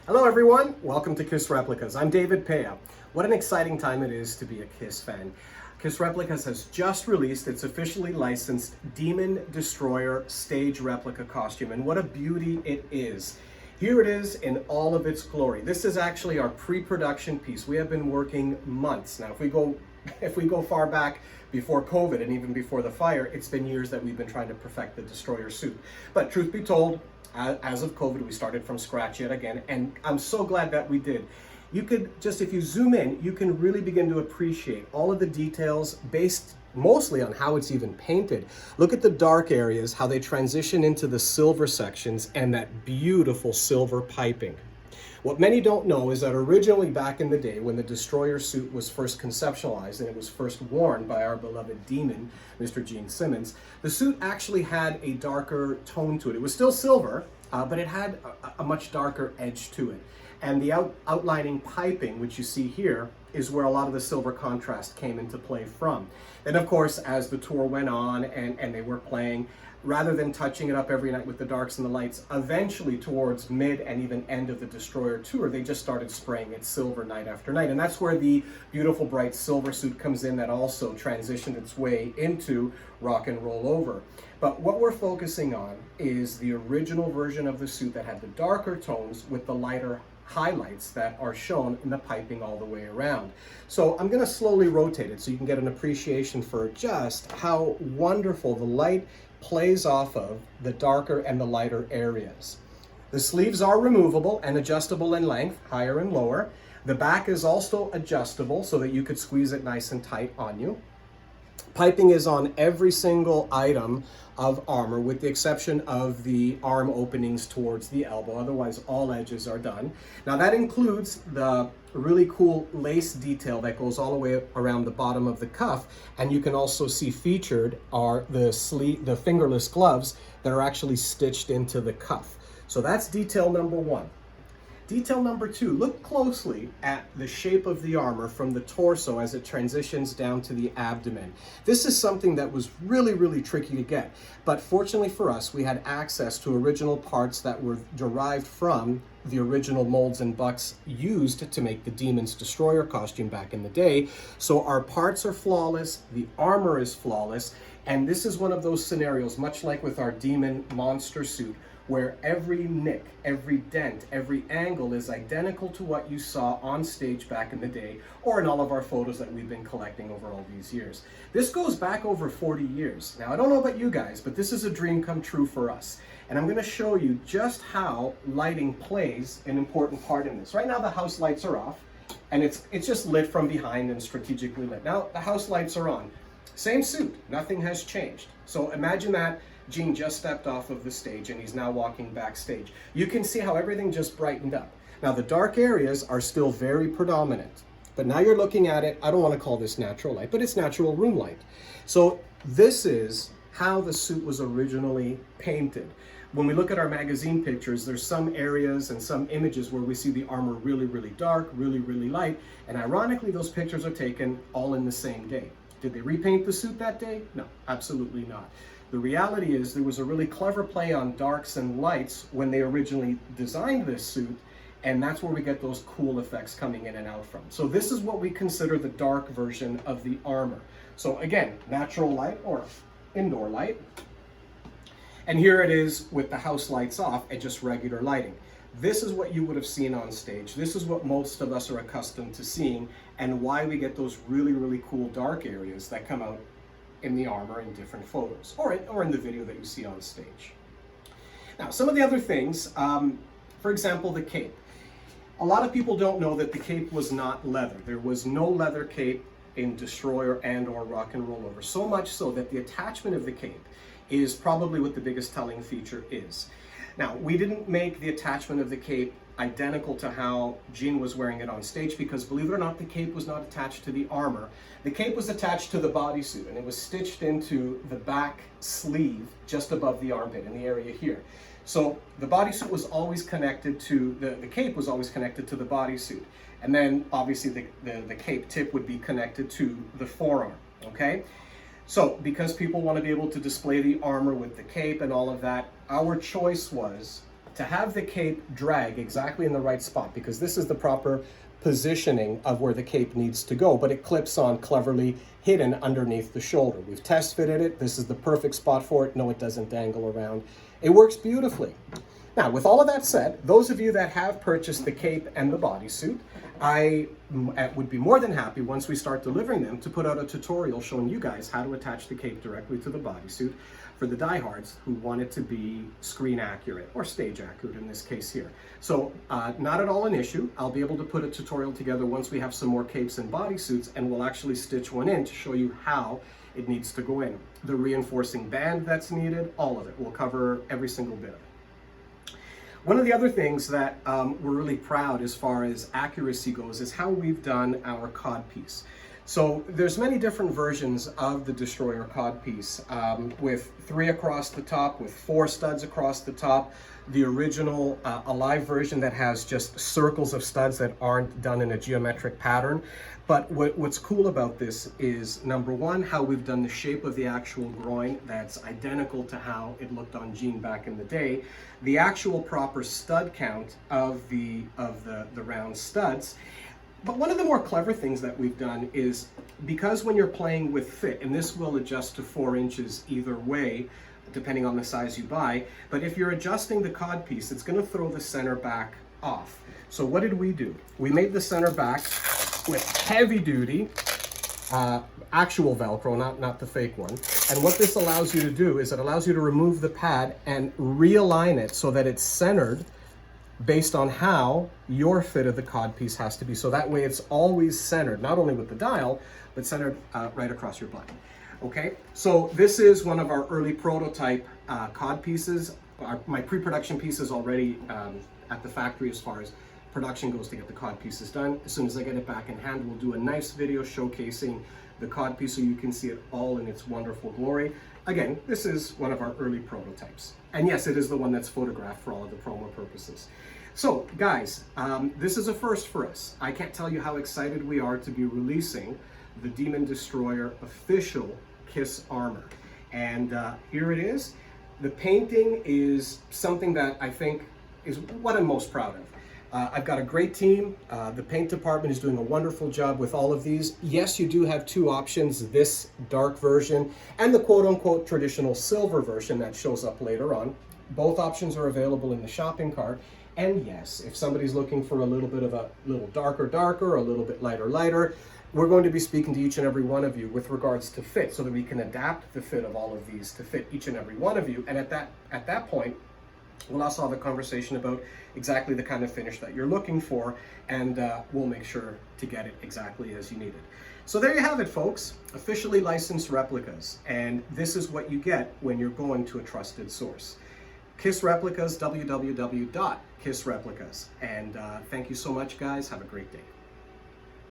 Hello everyone, welcome to Kiss Replicas. I'm David Pea. What an exciting time it is to be a Kiss fan. Kiss Replicas has just released its officially licensed Demon Destroyer stage replica costume, and what a beauty it is. Here it is in all of its glory. This is actually our pre-production piece. We have been working months. Now, if we go far back before COVID and even before the fire, it's been years that we've been trying to perfect the Destroyer suit. But truth be told, as of COVID, we started from scratch yet again, and I'm so glad that we did. You could just, if you zoom in, you can really begin to appreciate all of the details based mostly on how it's even painted. Look at the dark areas, how they transition into the silver sections and that beautiful silver piping. What many don't know is that originally back in the day when the Destroyer suit was first conceptualized and it was first worn by our beloved Demon, Mr. Gene Simmons, the suit actually had a darker tone to it. It was still silver, but it had a much darker edge to it. And the outlining piping, which you see here, is where a lot of the silver contrast came into play from. And of course, as the tour went on and they were playing, rather than touching it up every night with the darks and the lights, eventually towards mid and even end of the Destroyer tour, they just started spraying it silver night after night. And that's where the beautiful bright silver suit comes in that also transitioned its way into rock and roll over. But what we're focusing on is the original version of the suit that had the darker tones with the lighter highlights that are shown in the piping all the way around. So I'm going to slowly rotate it so you can get an appreciation for just how wonderful the light plays off of the darker and the lighter areas. The sleeves are removable and adjustable in length, higher and lower. The back is also adjustable so that you could squeeze it nice and tight on you. Piping is on every single item of armor with the exception of the arm openings towards the elbow. Otherwise, all edges are done. Now that includes the really cool lace detail that goes all the way around the bottom of the cuff, and you can also see featured are the fingerless gloves that are actually stitched into the cuff. So that's detail number one. Detail number two, look closely at the shape of the armor from the torso as it transitions down to the abdomen. This is something that was really tricky to get, but fortunately for us, we had access to original parts that were derived from the original molds and bucks used to make the Demon's Destroyer costume back in the day. So our parts are flawless, the armor is flawless, and this is one of those scenarios, much like with our Demon Monster suit, where every nick, every dent, every angle is identical to what you saw on stage back in the day, or in all of our photos that we've been collecting over all these years. This goes back over 40 years. Now, I don't know about you guys, but this is a dream come true for us. And I'm gonna show you just how lighting plays an important part in this. Right now, the house lights are off, and it's just lit from behind and strategically lit. Now, the house lights are on. Same suit, nothing has changed. So imagine that Gene just stepped off of the stage and he's now walking backstage. You can see how everything just brightened up. Now the dark areas are still very predominant, but now you're looking at it, I don't want to call this natural light, but it's natural room light. So this is how the suit was originally painted. When we look at our magazine pictures, there's some areas and some images where we see the armor really dark, really light, and ironically those pictures are taken all in the same day. Did they repaint the suit that day? No, absolutely not. The reality is there was a really clever play on darks and lights when they originally designed this suit, and that's where we get those cool effects coming in and out from. So this is what we consider the dark version of the armor. So again, natural light or indoor light. And here it is with the house lights off and just regular lighting. This is what you would have seen on stage. This is what most of us are accustomed to seeing, and why we get those really cool dark areas that come out in the armor in different photos, or in the video that you see on stage. Now, some of the other things, for example, the cape. A lot of people don't know that the cape was not leather. There was no leather cape in Destroyer and or Rock and Roll Over, so much so that the attachment of the cape is probably what the biggest telling feature is. Now, we didn't make the attachment of the cape identical to how Gene was wearing it on stage because, believe it or not, the cape was not attached to the armor. The cape was attached to the bodysuit, and it was stitched into the back sleeve just above the armpit in the area here. So the bodysuit was always connected to, the cape was always connected to the bodysuit. And then obviously the cape tip would be connected to the forearm, okay? So because people want to be able to display the armor with the cape and all of that, our choice was to have the cape drag exactly in the right spot, because this is the proper positioning of where the cape needs to go, but it clips on cleverly hidden underneath the shoulder. We've test fitted it. This is the perfect spot for it. No, it doesn't dangle around. It works beautifully. Now, with all of that said, those of you that have purchased the cape and the bodysuit, I would be more than happy, once we start delivering them, to put out a tutorial showing you guys how to attach the cape directly to the bodysuit for the diehards who want it to be screen accurate, or stage accurate in this case here. So not at all an issue. I'll be able to put a tutorial together once we have some more capes and bodysuits, and we'll actually stitch one in to show you how it needs to go in. The reinforcing band that's needed, all of it. We'll cover every single bit of it. One of the other things that we're really proud as far as accuracy goes is how we've done our Cod Piece. So there's many different versions of the Destroyer Cod Piece, with 3 across the top, with 4 studs across the top. The original Alive version that has just circles of studs that aren't done in a geometric pattern. But what's cool about this is, number one, how we've done the shape of the actual groin. That's identical to how it looked on Jean back in the day. The actual proper stud count of the round studs. But one of the more clever things that we've done is, because when you're playing with fit, and this will adjust to 4 inches either way, depending on the size you buy, but if you're adjusting the Cod Piece, it's going to throw the center back off. So what did we do? We made the center back with heavy duty actual Velcro, not the fake one. And what this allows you to do is it allows you to remove the pad and realign it so that it's centered based on how your fit of the Cod Piece has to be. So that way it's always centered, not only with the dial, but centered right across your body. Okay, so this is one of our early prototype Cod Pieces. My pre-production piece is already at the factory as far as production goes to get the Cod Pieces done. As soon as I get it back in hand, we'll do a nice video showcasing the Cod Piece so you can see it all in its wonderful glory. Again, this is one of our early prototypes. And yes, it is the one that's photographed for all of the promo purposes. So guys, this is a first for us. I can't tell you how excited we are to be releasing the Demon Destroyer official KISS armor. And here it is. The painting is something that I think is what I'm most proud of. I've got a great team. The paint department is doing a wonderful job with all of these. Yes, you do have 2 options, this dark version and the quote-unquote traditional silver version that shows up later on. Both options are available in the shopping cart. And yes, if somebody's looking for a little bit of a little darker, a little bit lighter, we're going to be speaking to each and every one of you with regards to fit, so that we can adapt the fit of all of these to fit each and every one of you. And at that point, we'll also have a conversation about exactly the kind of finish that you're looking for, and we'll make sure to get it exactly as you need it. So there you have it, folks. Officially licensed replicas. And this is what you get when you're going to a trusted source. KISS Replicas, www.kissreplicas. And thank you so much, guys. Have a great day.